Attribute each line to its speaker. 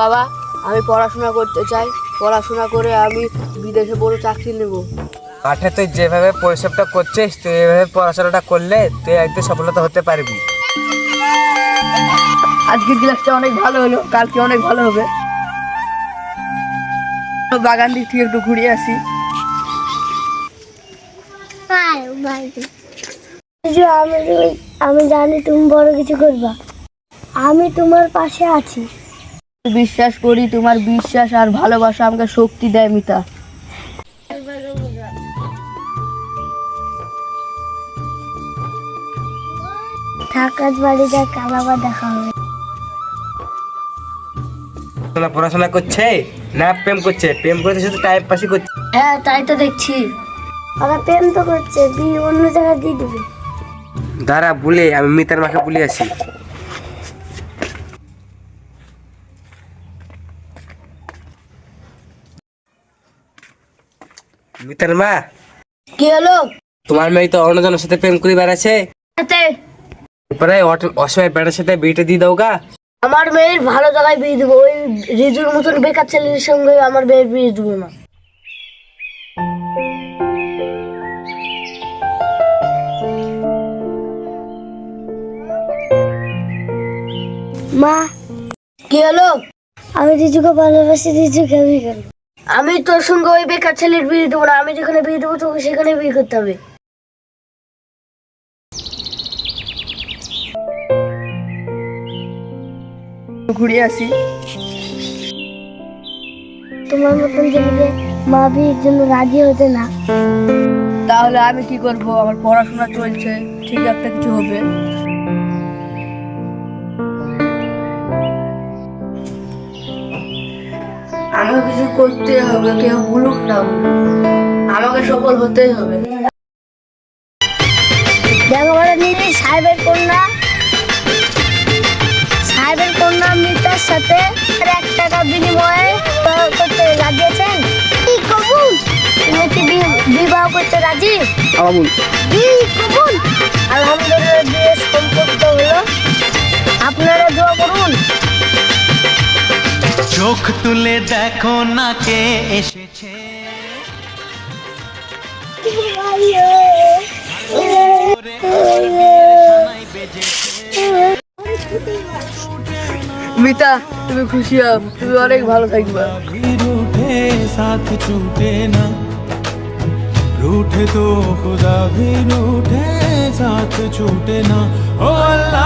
Speaker 1: বাবা, আমি পড়াশোনা করতে চাই। পড়াশোনা করে আমি বিদেশে বড় চাকরি নেব।
Speaker 2: মাঠে তুই যেভাবে পরিশ্রমটা করছিস, তুই এভাবে পড়াশোনাটা করলে তুই একদিন সফলতা হতে পারবি।
Speaker 1: আজকের ক্লাসটা অনেক ভালো হলো, কালকে অনেক ভালো হবে। বাগান দিক থেকে একটু ঘুরে আসি।
Speaker 3: আমি জানি তুমি বড় কিছু করবা, আমি তোমার পাশে আছি।
Speaker 1: বিশ্বাস করি, তোমার বিশ্বাস আর ভালোবাসা আমাকে শক্তি দেয় মিতা।
Speaker 3: থাক, আজ বাড়ি যা, কাল আবার দেখা হবে।
Speaker 2: পড়াশোনা করছে না প্রেম করছে? প্রেম করতে শুধু টাইম পাসই করছে।
Speaker 1: হ্যাঁ, তাই তো দেখছি।
Speaker 3: ওরা প্রেম তো করছে, বিয়ে অন্য জায়গায় দিয়ে দিবে।
Speaker 2: দাঁড়া, বলে আমি মিতার মাকে বলে আসি। মিতার মা,
Speaker 1: কি হলো?
Speaker 2: তোমার মেয়ে তো অন্যজনের সাথে প্রেম করে বেড়াচ্ছে। এরপরে অসহায় বেড়ার সাথে বিয়েটা দিয়ে দাও গা।
Speaker 1: আমার মেয়ের ভালো জায়গায় বিয়ে দেবো, ওই রিজুর মতন বেকার ছেলের সঙ্গে আমার মেয়ের বিয়ে দেবো না।
Speaker 3: মা,
Speaker 1: কি হলো?
Speaker 3: আমি রিজুকে ভালোবাসি, রিজুকে বিয়ে করবো।
Speaker 1: আমি তোর সঙ্গে ওই বেকার ছেলের বিয়ে দেবো না। আমি যেখানে বিয়ে দেবো তোকে সেখানে বিয়ে করতে হবে। ঘুরে আসি।
Speaker 3: তোমার মতন ছেলেকে মা বিয়ের জন্য রাজি হতে না।
Speaker 1: তাহলে আমি কি করব? আমার পড়াশোনা চলছে, ঠিক একটা কিছু হবে। আমাকে কিছু করতে হবে, কেউ বলুক না বলুক, আমাকে সফল হতেই হবে।
Speaker 3: দেখো বলে নিয়ে সাহেবের কন্যা, সাহেবের কন্যা মিতার সাথে 1 টাকা বিনিময়ে বিবাহ করতে রাজি আছেন? কি কবুল? তুমি কি বিবাহ করতে রাজি?
Speaker 2: আমুল
Speaker 3: কি কবুল? আলহামদুলিল্লাহ, বিয়ে সম্পন্ন হলো। আপনারা দোয়া করুন।
Speaker 4: চোখ তুলে দেখো না কে এসেছে।
Speaker 1: মিতা, তুমি খুশি হও, তুমি অনেক ভালো থাকবে।
Speaker 4: रूठे साथ छूटे ना, रूठे तो खुदा भी रूठे साथ छूटे ना। ओ अल्लाह